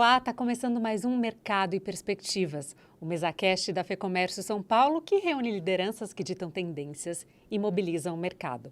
Olá, está começando mais um Mercado e Perspectivas, o MesaCast da FEComércio São Paulo, que reúne lideranças que ditam tendências e mobilizam o mercado.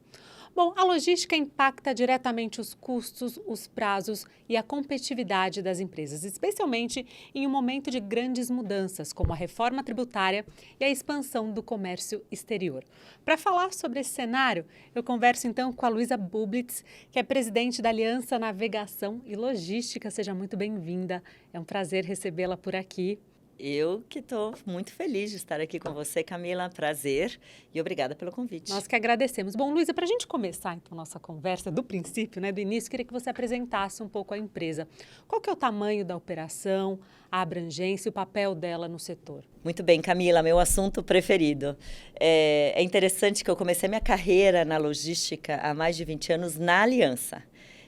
Bom, a logística impacta diretamente os custos, os prazos e a competitividade das empresas, especialmente em um momento de grandes mudanças, como a reforma tributária e a expansão do comércio exterior. Para falar sobre esse cenário, eu converso então com a Luísa Bublitz, que é presidente da Aliança Navegação e Logística. Seja muito bem-vinda, é um prazer recebê-la por aqui. Eu que estou muito feliz de estar aqui com você, Camila. Prazer e obrigada pelo convite. Nós que agradecemos. Bom, Luísa, para a gente começar então a nossa conversa do princípio, do início, queria que você apresentasse um pouco a empresa. Qual que é o tamanho da operação, a abrangência e o papel dela no setor? Muito bem, Camila, meu assunto preferido. É interessante que eu comecei minha carreira na logística há mais de 20 anos na Aliança.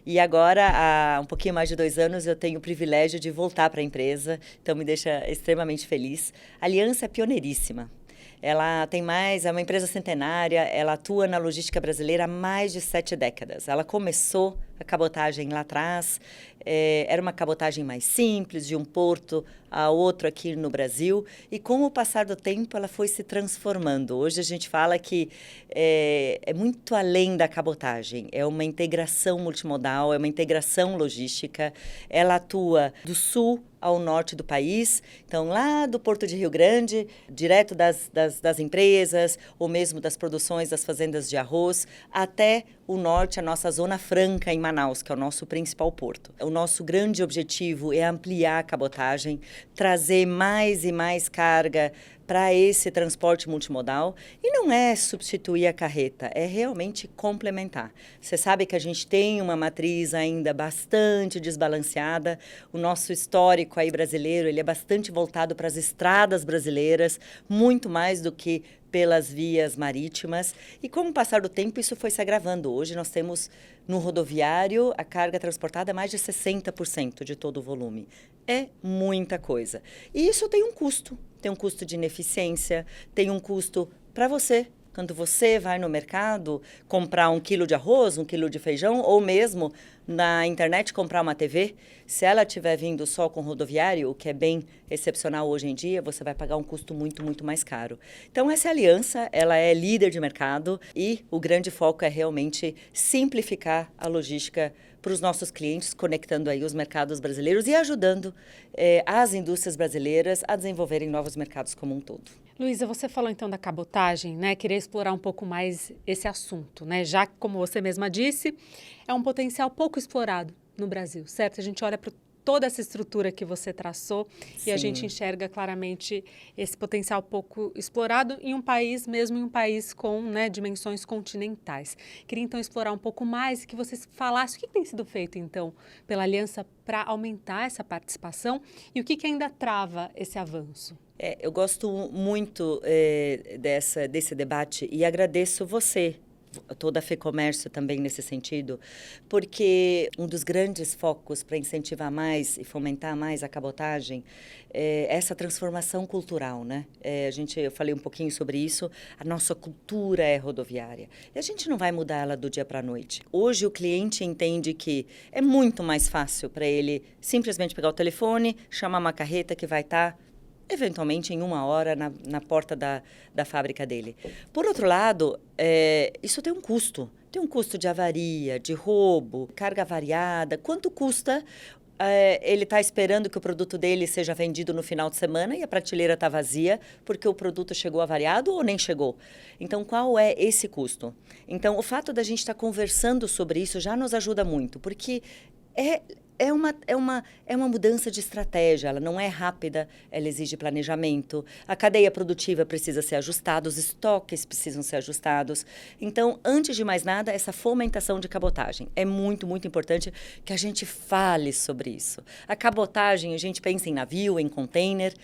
E agora, há um pouquinho mais de 2 anos, eu tenho o privilégio de voltar para a empresa, então me deixa extremamente feliz. A Aliança é pioneiríssima. Ela é uma empresa centenária, ela atua na logística brasileira há mais de 7 décadas. Ela começou a cabotagem lá atrás, era uma cabotagem mais simples, de um porto a outro aqui no Brasil, e com o passar do tempo ela foi se transformando. Hoje a gente fala que é muito além da cabotagem, é uma integração multimodal, é uma integração logística. Ela atua do sul ao norte do país, então lá do Porto de Rio Grande, direto das empresas, ou mesmo das produções das fazendas de arroz, até o norte, a nossa Zona Franca em Manaus, que é o nosso principal porto. O nosso grande objetivo é ampliar a cabotagem, trazer mais e mais carga para esse transporte multimodal, e não é substituir a carreta, é realmente complementar. Você sabe que a gente tem uma matriz ainda bastante desbalanceada, o nosso histórico aí brasileiro, ele é bastante voltado para as estradas brasileiras, muito mais do que pelas vias marítimas, e com o passar do tempo isso foi se agravando. Hoje nós temos no rodoviário a carga transportada mais de 60% de todo o volume. É muita coisa. E isso tem um custo de ineficiência, tem um custo para você. Quando você vai no mercado comprar 1 quilo de arroz, 1 quilo de feijão, ou mesmo na internet comprar uma TV, se ela estiver vindo só com rodoviário, o que é bem excepcional hoje em dia, você vai pagar um custo muito, muito mais caro. Então, essa aliança, ela é líder de mercado e o grande foco é realmente simplificar a logística para os nossos clientes, conectando aí os mercados brasileiros e ajudando as indústrias brasileiras a desenvolverem novos mercados como um todo. Luísa, você falou então da cabotagem, Queria explorar um pouco mais esse assunto, Já que, como você mesma disse, é um potencial pouco explorado no Brasil, certo? A gente olha para toda essa estrutura que você traçou Sim. E a gente enxerga claramente esse potencial pouco explorado em um país, mesmo em um país com dimensões continentais. Queria então explorar um pouco mais e que você falasse o que tem sido feito então pela Aliança para aumentar essa participação e o que ainda trava esse avanço. Eu gosto muito desse debate e agradeço você, toda a FEComércio também nesse sentido, porque um dos grandes focos para incentivar mais e fomentar mais a cabotagem é essa transformação cultural, eu falei um pouquinho sobre isso, a nossa cultura é rodoviária e a gente não vai mudar ela do dia para a noite. Hoje o cliente entende que é muito mais fácil para ele simplesmente pegar o telefone, chamar uma carreta que vai estar eventualmente em 1 hora na porta da fábrica dele. Por outro lado, isso tem um custo. Tem um custo de avaria, de roubo, carga variada. Quanto custa ele está esperando que o produto dele seja vendido no final de semana e a prateleira está vazia porque o produto chegou avariado ou nem chegou? Então, qual é esse custo? Então, o fato da gente estar conversando sobre isso já nos ajuda muito, porque é uma mudança de estratégia, ela não é rápida, ela exige planejamento, a cadeia produtiva precisa ser ajustada, os estoques precisam ser ajustados. Então, antes de mais nada, essa fomentação de cabotagem. É muito, muito importante que a gente fale sobre isso. A cabotagem, a gente pensa em navio, em container,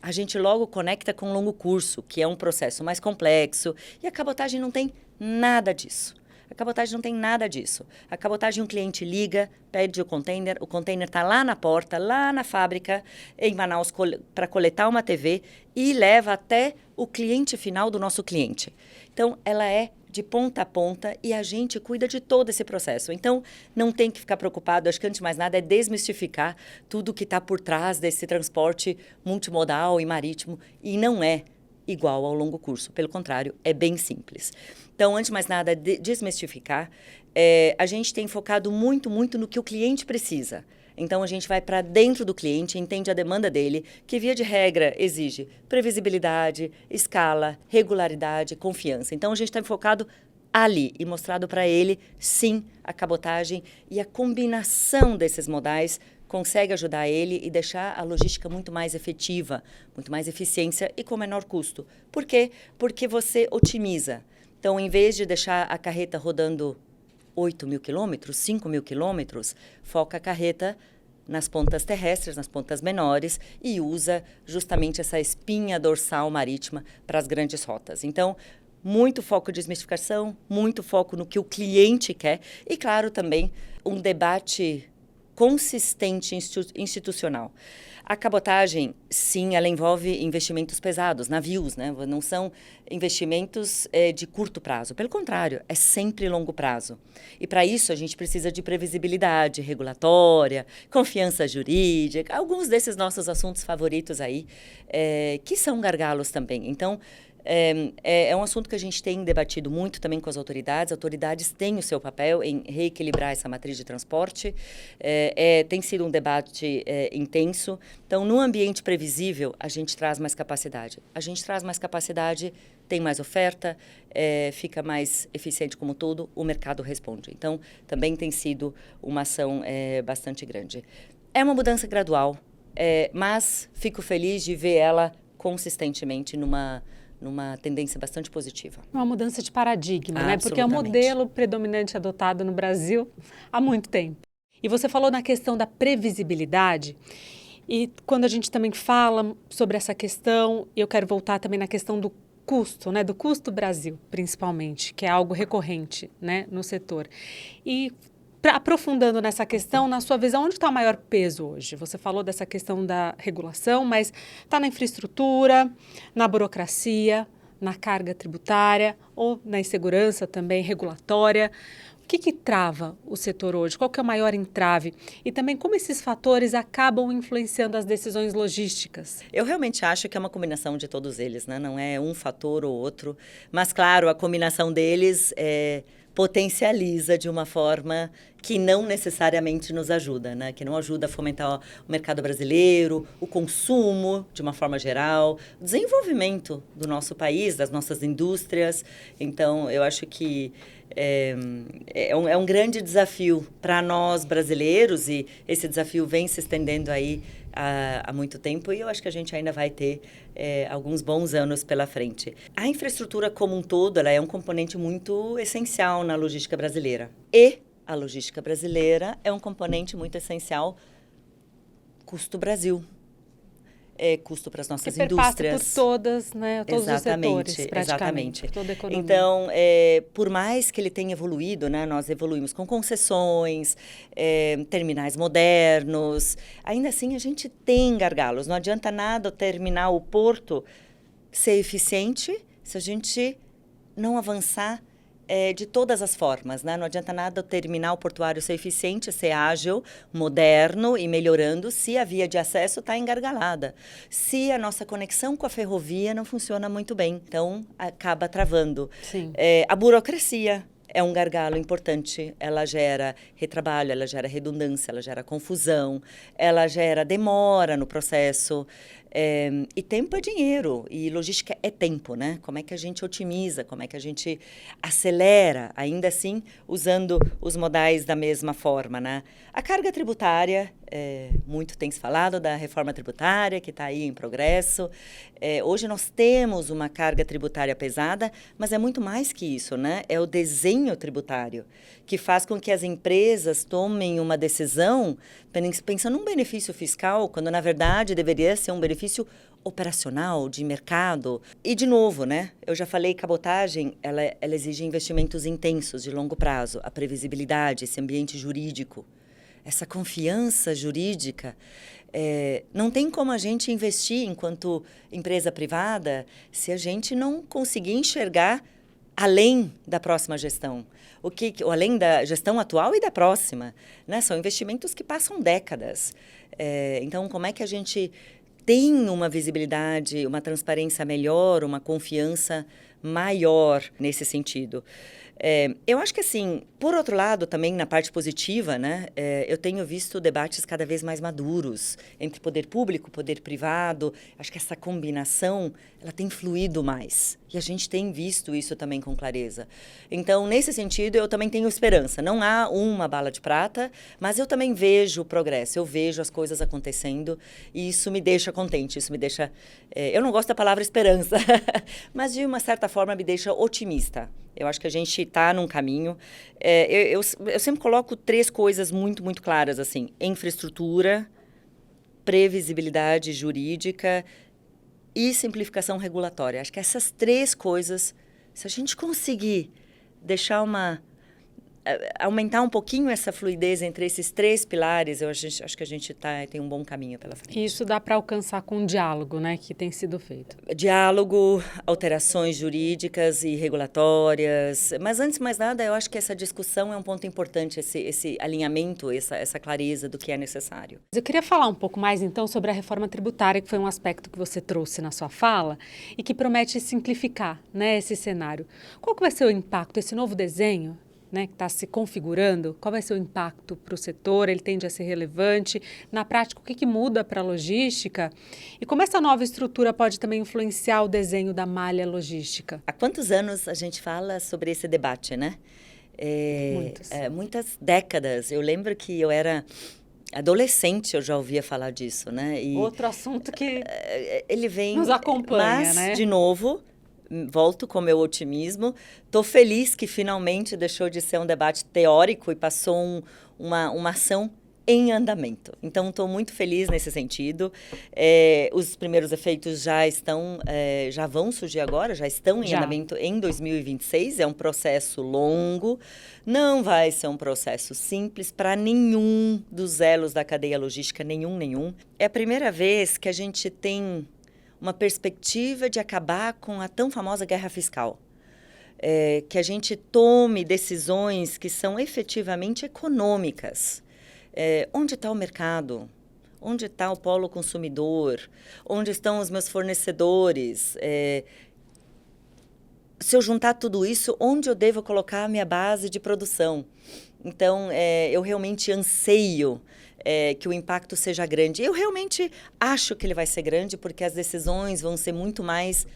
a gente logo conecta com longo curso, que é um processo mais complexo, e a cabotagem não tem nada disso. A cabotagem não tem nada disso. A cabotagem, um cliente liga, pede o container está lá na porta, lá na fábrica, em Manaus, para coletar uma TV e leva até o cliente final do nosso cliente. Então, ela é de ponta a ponta e a gente cuida de todo esse processo. Então, não tem que ficar preocupado. Acho que, antes de mais nada, é desmistificar tudo que está por trás desse transporte multimodal e marítimo. E não é igual ao longo curso. Pelo contrário, é bem simples. Então, antes de mais nada, desmistificar. A gente tem focado muito no que o cliente precisa. Então, a gente vai para dentro do cliente, entende a demanda dele, que, via de regra, exige previsibilidade, escala, regularidade, confiança. Então, a gente está focado ali e mostrado para ele, sim, a cabotagem e a combinação desses modais consegue ajudar ele e deixar a logística muito mais efetiva, muito mais eficiência e com menor custo. Por quê? Porque você otimiza. Então, em vez de deixar a carreta rodando 8.000 quilômetros, 5.000 quilômetros, foca a carreta nas pontas terrestres, nas pontas menores, e usa justamente essa espinha dorsal marítima para as grandes rotas. Então, muito foco em desmistificação, muito foco no que o cliente quer e, claro, também um debate consistente institucional. A cabotagem, sim, ela envolve investimentos pesados, navios, né? Não são investimentos de curto prazo. Pelo contrário, é sempre longo prazo. E para isso a gente precisa de previsibilidade regulatória, confiança jurídica, alguns desses nossos assuntos favoritos aí, que são gargalos também. Então, é um assunto que a gente tem debatido muito também com as autoridades. As autoridades têm o seu papel em reequilibrar essa matriz de transporte. Tem sido um debate intenso. Então, no ambiente previsível, a gente traz mais capacidade. A gente traz mais capacidade, tem mais oferta, fica mais eficiente como todo, o mercado responde. Então, também tem sido uma ação bastante grande. É uma mudança gradual, mas fico feliz de ver ela consistentemente numa tendência bastante positiva. Uma mudança de paradigma, né? Porque é um modelo predominante adotado no Brasil há muito tempo. E você falou na questão da previsibilidade, e quando a gente também fala sobre essa questão, eu quero voltar também na questão do custo, né? Do custo Brasil, principalmente, que é algo recorrente, né, no setor. E aprofundando nessa questão, na sua visão, onde está o maior peso hoje? Você falou dessa questão da regulação, mas está na infraestrutura, na burocracia, na carga tributária ou na insegurança também regulatória? O que trava o setor hoje? Qual que é o maior entrave? E também como esses fatores acabam influenciando as decisões logísticas? Eu realmente acho que é uma combinação de todos eles, né? Não é um fator ou outro. Mas, claro, a combinação deles potencializa de uma forma que não necessariamente nos ajuda, né? Que não ajuda a fomentar o mercado brasileiro, o consumo de uma forma geral, o desenvolvimento do nosso país, das nossas indústrias. Então, eu acho que é um grande desafio para nós brasileiros e esse desafio vem se estendendo aí há muito tempo e eu acho que a gente ainda vai ter alguns bons anos pela frente. A infraestrutura como um todo, ela é um componente muito essencial na logística brasileira. E a logística brasileira é um componente muito essencial custo Brasil. Custo para as nossas indústrias. Por todas, né? Todos os setores, praticamente. Exatamente. Toda a economia. Então, por mais que ele tenha evoluído, né? Nós evoluímos com concessões, terminais modernos, ainda assim a gente tem gargalos. Não adianta nada o terminal, o porto, ser eficiente se a gente não avançar de todas as formas, né? Não adianta nada o terminal portuário ser eficiente, ser ágil, moderno e melhorando se a via de acesso está engargalada. Se a nossa conexão com a ferrovia não funciona muito bem, então acaba travando. Sim. A burocracia é um gargalo importante. Ela gera retrabalho, ela gera redundância, ela gera confusão, ela gera demora no processo. E tempo é dinheiro, e logística é tempo, né? Como é que a gente otimiza, como é que a gente acelera, ainda assim, usando os modais da mesma forma, né? A carga tributária, muito tem se falado da reforma tributária, que está aí em progresso. Hoje nós temos uma carga tributária pesada, mas é muito mais que isso, né? É o desenho tributário, que faz com que as empresas tomem uma decisão pensando num benefício fiscal, quando, na verdade, deveria ser um benefício operacional, de mercado. E, de novo, né? Eu já falei, cabotagem, ela exige investimentos intensos, de longo prazo. A previsibilidade, esse ambiente jurídico, essa confiança jurídica Não tem como a gente investir enquanto empresa privada se a gente não conseguir enxergar além da próxima gestão. Ou além da gestão atual e da próxima, né? São investimentos que passam décadas. Então, como é que a gente tem uma visibilidade, uma transparência melhor, uma confiança maior nesse sentido? Eu acho que, assim, por outro lado, também na parte positiva, né, eu tenho visto debates cada vez mais maduros entre poder público, poder privado. Acho que essa combinação, ela tem fluído mais. E a gente tem visto isso também com clareza. Então, nesse sentido, eu também tenho esperança. Não há uma bala de prata, mas eu também vejo o progresso, eu vejo as coisas acontecendo e isso me deixa contente, isso me deixa... eu não gosto da palavra esperança, mas de uma certa forma me deixa otimista. Eu acho que a gente está num caminho. Eu sempre coloco 3 coisas muito, muito claras, assim. Infraestrutura, previsibilidade jurídica e simplificação regulatória. Acho que essas 3 coisas, se a gente conseguir deixar aumentar um pouquinho essa fluidez entre esses 3 pilares, acho que a gente tem um bom caminho pela frente. E isso dá para alcançar com o diálogo, né, que tem sido feito. Diálogo, alterações jurídicas e regulatórias. Mas, antes de mais nada, eu acho que essa discussão é um ponto importante, esse alinhamento, essa clareza do que é necessário. Eu queria falar um pouco mais, então, sobre a reforma tributária, que foi um aspecto que você trouxe na sua fala e que promete simplificar, né, esse cenário. Qual que vai ser o impacto, esse novo desenho, né, que está se configurando? Qual vai ser o impacto para o setor? Ele tende a ser relevante? Na prática, o que muda para a logística? E como essa nova estrutura pode também influenciar o desenho da malha logística? Há quantos anos a gente fala sobre esse debate, né? Muitos. Muitas décadas. Eu lembro que eu era adolescente, eu já ouvia falar disso, né? E outro assunto que ele vem, nos acompanha, mas, né? De novo, volto com o meu otimismo. Estou feliz que finalmente deixou de ser um debate teórico e passou uma ação em andamento. Então, estou muito feliz nesse sentido. Os primeiros efeitos já vão surgir agora, já estão em andamento em 2026. É um processo longo, não vai ser um processo simples para nenhum dos elos da cadeia logística, nenhum. É a primeira vez que a gente tem uma perspectiva de acabar com a tão famosa guerra fiscal. Que a gente tome decisões que são efetivamente econômicas. Onde está o mercado? Onde está o polo consumidor? Onde estão os meus fornecedores? Se eu juntar tudo isso, onde eu devo colocar a minha base de produção? Então, eu realmente anseio que o impacto seja grande. Eu realmente acho que ele vai ser grande porque as decisões vão ser muito mais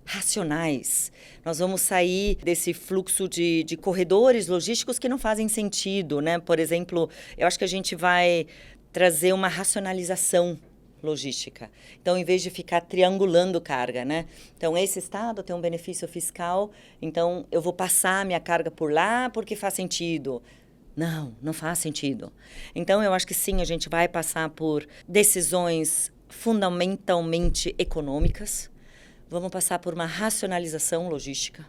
racionais. Nós vamos sair desse fluxo de corredores logísticos que não fazem sentido, né? Por exemplo, eu acho que a gente vai trazer uma racionalização logística. Então, em vez de ficar triangulando carga, né? Então, esse estado tem um benefício fiscal, então eu vou passar a minha carga por lá porque faz sentido. Não faz sentido. Então, eu acho que sim, a gente vai passar por decisões fundamentalmente econômicas. Vamos passar por uma racionalização logística,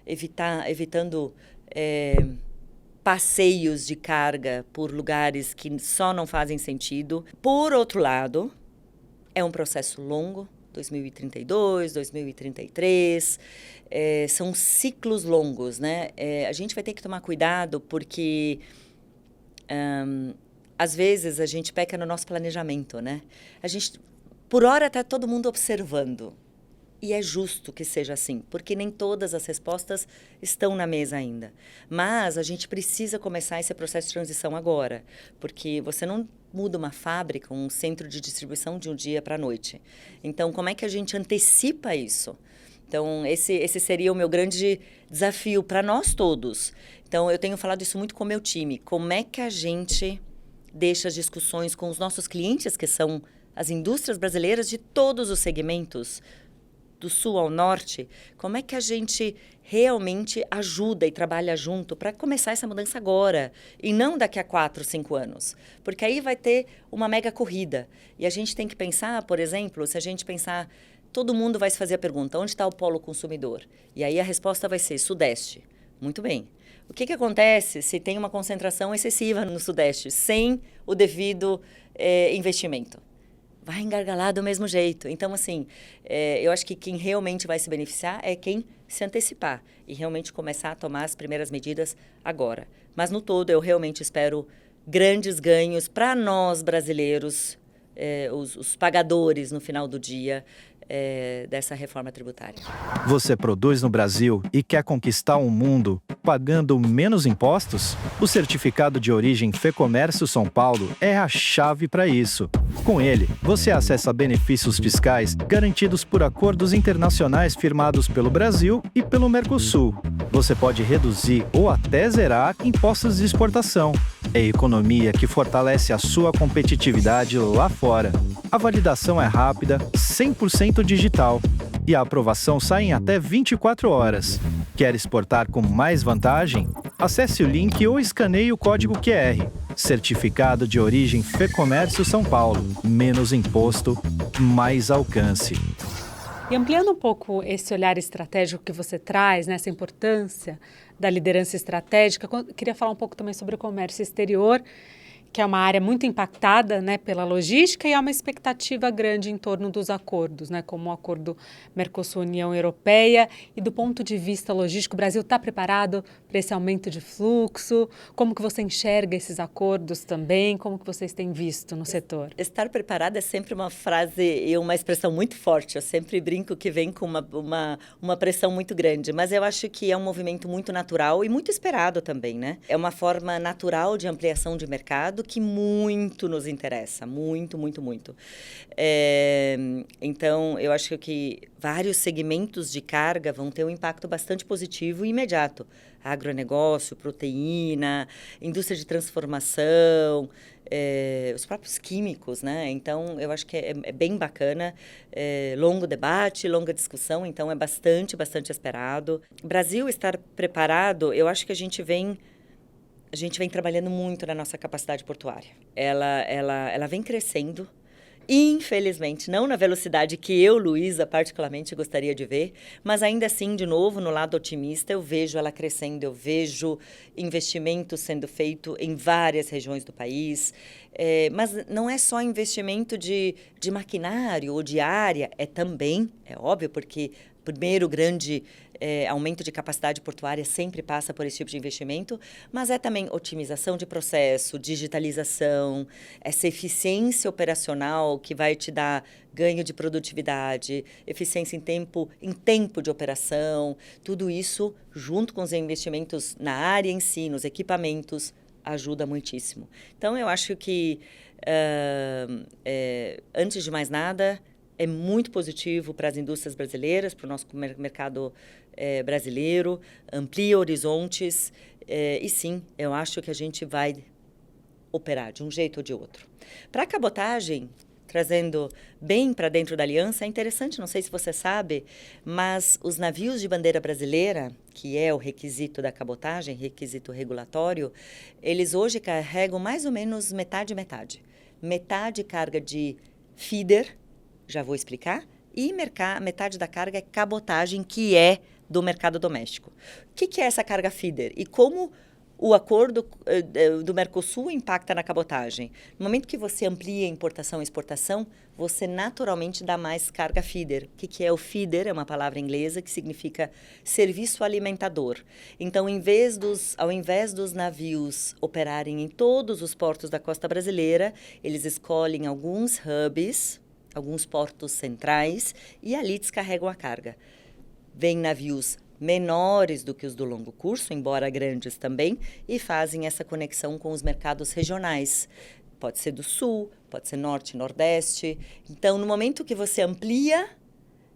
evitando passeios de carga por lugares que só não fazem sentido. Por outro lado, é um processo longo, 2032, 2033, são ciclos longos, né? A gente vai ter que tomar cuidado porque, às vezes, a gente peca no nosso planejamento, né? Por hora, está todo mundo observando. E é justo que seja assim, porque nem todas as respostas estão na mesa ainda. Mas a gente precisa começar esse processo de transição agora, porque você não muda uma fábrica, um centro de distribuição de um dia para a noite. Então, como é que a gente antecipa isso? Então, esse seria o meu grande desafio para nós todos. Então, eu tenho falado isso muito com o meu time. Como é que a gente deixa as discussões com os nossos clientes, que são as indústrias brasileiras de todos os segmentos, do sul ao norte, como é que a gente realmente ajuda e trabalha junto para começar essa mudança agora e não daqui a 4, 5 anos? Porque aí vai ter uma mega corrida. E a gente tem que pensar, por exemplo, se a gente pensar, todo mundo vai se fazer a pergunta, onde está o polo consumidor? E aí a resposta vai ser Sudeste. Muito bem. O que acontece se tem uma concentração excessiva no Sudeste, sem o devido investimento? vai engargalar do mesmo jeito. Então, assim, eu acho que quem realmente vai se beneficiar é quem se antecipar e realmente começar a tomar as primeiras medidas agora. Mas, no todo, eu realmente espero grandes ganhos para nós brasileiros, os pagadores no final do dia dessa reforma tributária. Você produz no Brasil e quer conquistar um mundo pagando menos impostos? O certificado de origem Fecomércio São Paulo é a chave para isso. Com ele, você acessa benefícios fiscais garantidos por acordos internacionais firmados pelo Brasil e pelo Mercosul. Você pode reduzir ou até zerar impostos de exportação. É economia que fortalece a sua competitividade lá fora. A validação é rápida, 100% digital. E a aprovação sai em até 24 horas. Quer exportar com mais vantagem? Acesse o link ou escaneie o código QR. Certificado de origem Fecomércio São Paulo. Menos imposto, mais alcance. E ampliando um pouco esse olhar estratégico que você traz, né, essa importância da liderança estratégica, queria falar um pouco também sobre o comércio exterior, que é uma área muito impactada, né, pela logística, e há uma expectativa grande em torno dos acordos, né, como o acordo Mercosul-União Europeia. E do ponto de vista logístico, o Brasil está preparado para esse aumento de fluxo? Como que você enxerga esses acordos também? Como que vocês têm visto no setor? Estar preparado é sempre uma frase e uma expressão muito forte. Eu sempre brinco que vem com uma pressão muito grande, mas eu acho que é um movimento muito natural e muito esperado também, né? É uma forma natural de ampliação de mercado que muito nos interessa, muito, muito, muito. Então, eu acho que vários segmentos de carga vão ter um impacto bastante positivo e imediato. Agronegócio, proteína, indústria de transformação, os próprios químicos, né? Então, eu acho que é bem bacana, longo debate, longa discussão, então é bastante, bastante esperado. Brasil estar preparado, eu acho que a gente vem trabalhando muito na nossa capacidade portuária. Ela vem crescendo, infelizmente, não na velocidade que eu, Luísa, particularmente gostaria de ver, mas ainda assim, de novo, no lado otimista, eu vejo ela crescendo, eu vejo investimento sendo feito em várias regiões do país, mas não é só investimento de maquinário ou de área, também, é óbvio, porque o primeiro grande aumento de capacidade portuária sempre passa por esse tipo de investimento, mas é também otimização de processo, digitalização, essa eficiência operacional que vai te dar ganho de produtividade, eficiência em tempo de operação, tudo isso, junto com os investimentos na área em si, nos equipamentos, ajuda muitíssimo. Então, eu acho que, antes de mais nada, é muito positivo para as indústrias brasileiras, para o nosso mercado brasileiro, amplia horizontes e sim, eu acho que a gente vai operar de um jeito ou de outro. Para a cabotagem, trazendo bem para dentro da aliança, é interessante, não sei se você sabe, mas os navios de bandeira brasileira, que é o requisito da cabotagem, requisito regulatório, eles hoje carregam mais ou menos metade. Metade carga de feeder, já vou explicar, e metade da carga é cabotagem, que é do mercado doméstico. O que é essa carga feeder? E como o acordo do Mercosul impacta na cabotagem? No momento que você amplia importação e exportação, você naturalmente dá mais carga feeder. O que é o feeder? É uma palavra inglesa que significa serviço alimentador. Então, ao invés dos navios operarem em todos os portos da costa brasileira, eles escolhem alguns hubs, alguns portos centrais, e ali descarregam a carga. Vêm navios menores do que os do longo curso, embora grandes também, e fazem essa conexão com os mercados regionais. Pode ser do sul, pode ser norte, nordeste. Então, no momento que você amplia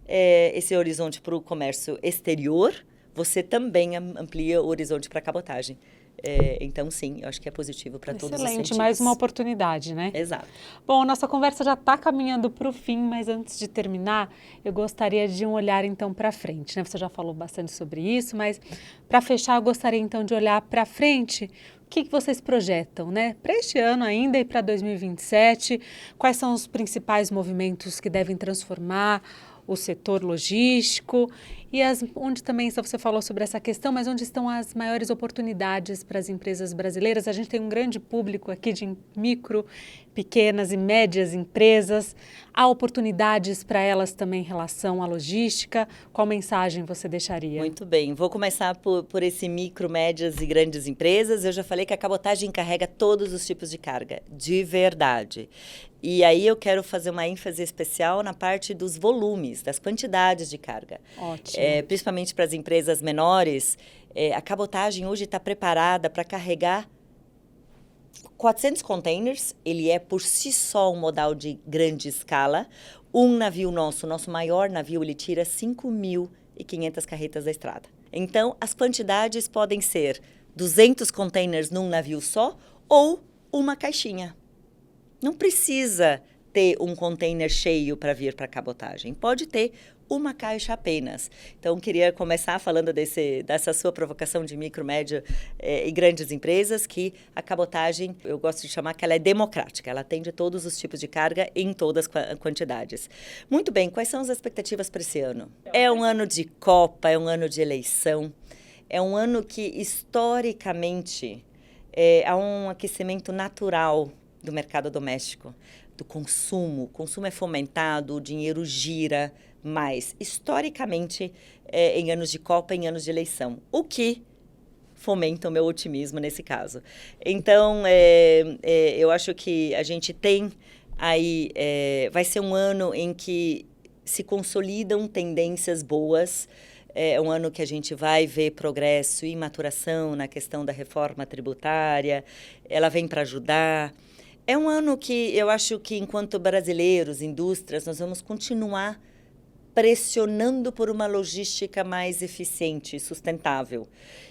esse horizonte para o comércio exterior, você também amplia o horizonte para a cabotagem. Então, sim, eu acho que é positivo para todos os sentidos. Excelente, mais uma oportunidade, né? Exato. Bom, nossa conversa já está caminhando para o fim, mas antes de terminar, eu gostaria de um olhar, então, para frente, né? Você já falou bastante sobre isso, mas para fechar, eu gostaria, então, de olhar para frente. O que vocês projetam, né? Para este ano ainda e para 2027, quais são os principais movimentos que devem transformar o setor logístico E onde também, você falou sobre essa questão, mas onde estão as maiores oportunidades para as empresas brasileiras? A gente tem um grande público aqui de micro, pequenas e médias empresas. Há oportunidades para elas também em relação à logística? Qual mensagem você deixaria? Muito bem, vou começar por esse micro, médias e grandes empresas. Eu já falei que a cabotagem carrega todos os tipos de carga, de verdade. E aí eu quero fazer uma ênfase especial na parte dos volumes, das quantidades de carga. Ótimo. Principalmente para as empresas menores, a cabotagem hoje está preparada para carregar 400 containers. Ele é por si só um modal de grande escala. Um navio nosso maior navio, ele tira 5.500 carretas da estrada. Então, as quantidades podem ser 200 containers num navio só ou uma caixinha. Não precisa ter um container cheio para vir para a cabotagem. Pode ter uma caixa apenas. Então, queria começar falando dessa sua provocação de micro, médio e grandes empresas, que a cabotagem, eu gosto de chamar que ela é democrática. Ela atende todos os tipos de carga em todas as quantidades. Muito bem, quais são as expectativas para esse ano? É um ano de Copa, é um ano de eleição, é um ano que, historicamente, há um aquecimento natural do mercado doméstico, do consumo. O consumo é fomentado, o dinheiro gira mais, historicamente, em anos de Copa, em anos de eleição. O que fomenta o meu otimismo nesse caso. Então, eu acho que a gente tem aí... vai ser um ano em que se consolidam tendências boas. É um ano que a gente vai ver progresso e maturação na questão da reforma tributária. Ela vem para ajudar. É um ano que eu acho que, enquanto brasileiros, indústrias, nós vamos continuar pressionando por uma logística mais eficiente e sustentável.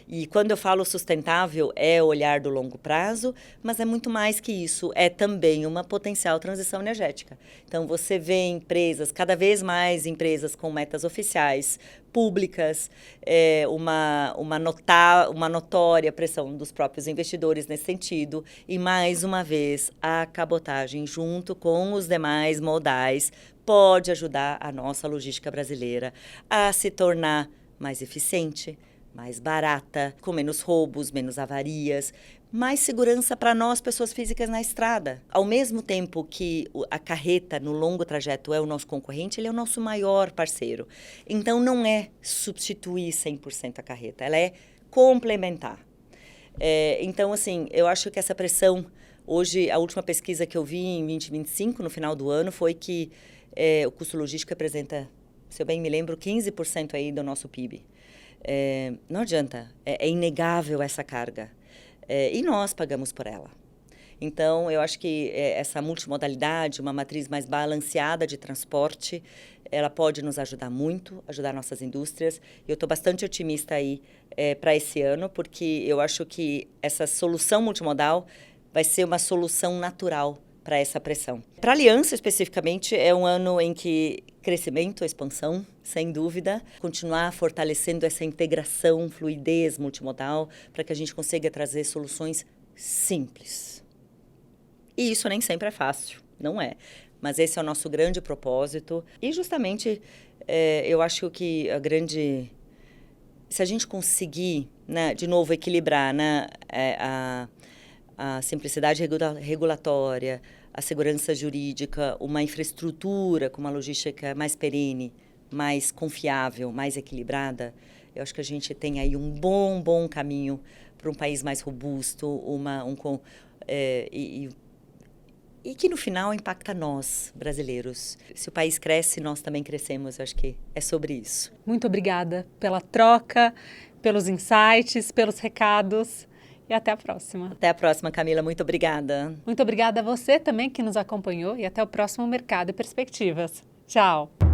E quando eu falo sustentável, é olhar do longo prazo, mas é muito mais que isso, é também uma potencial transição energética. Então, você vê empresas, cada vez mais empresas com metas oficiais, públicas, uma notória pressão dos próprios investidores nesse sentido, e, mais uma vez, a cabotagem, junto com os demais modais, pode ajudar a nossa logística brasileira a se tornar mais eficiente, mais barata, com menos roubos, menos avarias, mais segurança para nós, pessoas físicas, na estrada. Ao mesmo tempo que a carreta, no longo trajeto, é o nosso concorrente, ele é o nosso maior parceiro. Então, não é substituir 100% a carreta, ela é complementar. Então, assim, eu acho que essa pressão... Hoje, a última pesquisa que eu vi em 2025, no final do ano, foi que o custo logístico representa, se eu bem me lembro, 15% aí do nosso PIB. Não adianta, é inegável essa carga. E nós pagamos por ela. Então, eu acho que essa multimodalidade, uma matriz mais balanceada de transporte, ela pode nos ajudar muito, ajudar nossas indústrias. Eu estou bastante otimista aí para esse ano, porque eu acho que essa solução multimodal vai ser uma solução natural para essa pressão. Para a Aliança, especificamente, é um ano em que crescimento, expansão, sem dúvida, continuar fortalecendo essa integração, fluidez multimodal, para que a gente consiga trazer soluções simples. E isso nem sempre é fácil, não é. Mas esse é o nosso grande propósito. E, justamente, eu acho que se a gente conseguir, né, de novo, equilibrar, né, a simplicidade regulatória, a segurança jurídica, uma infraestrutura com uma logística mais perene, mais confiável, mais equilibrada, eu acho que a gente tem aí um bom caminho para um país mais robusto, e que no final impacta nós, brasileiros. Se o país cresce, nós também crescemos. Eu acho que é sobre isso. Muito obrigada pela troca, pelos insights, pelos recados. E até a próxima. Até a próxima, Camila. Muito obrigada. Muito obrigada a você também que nos acompanhou e até o próximo Mercado e Perspectivas. Tchau!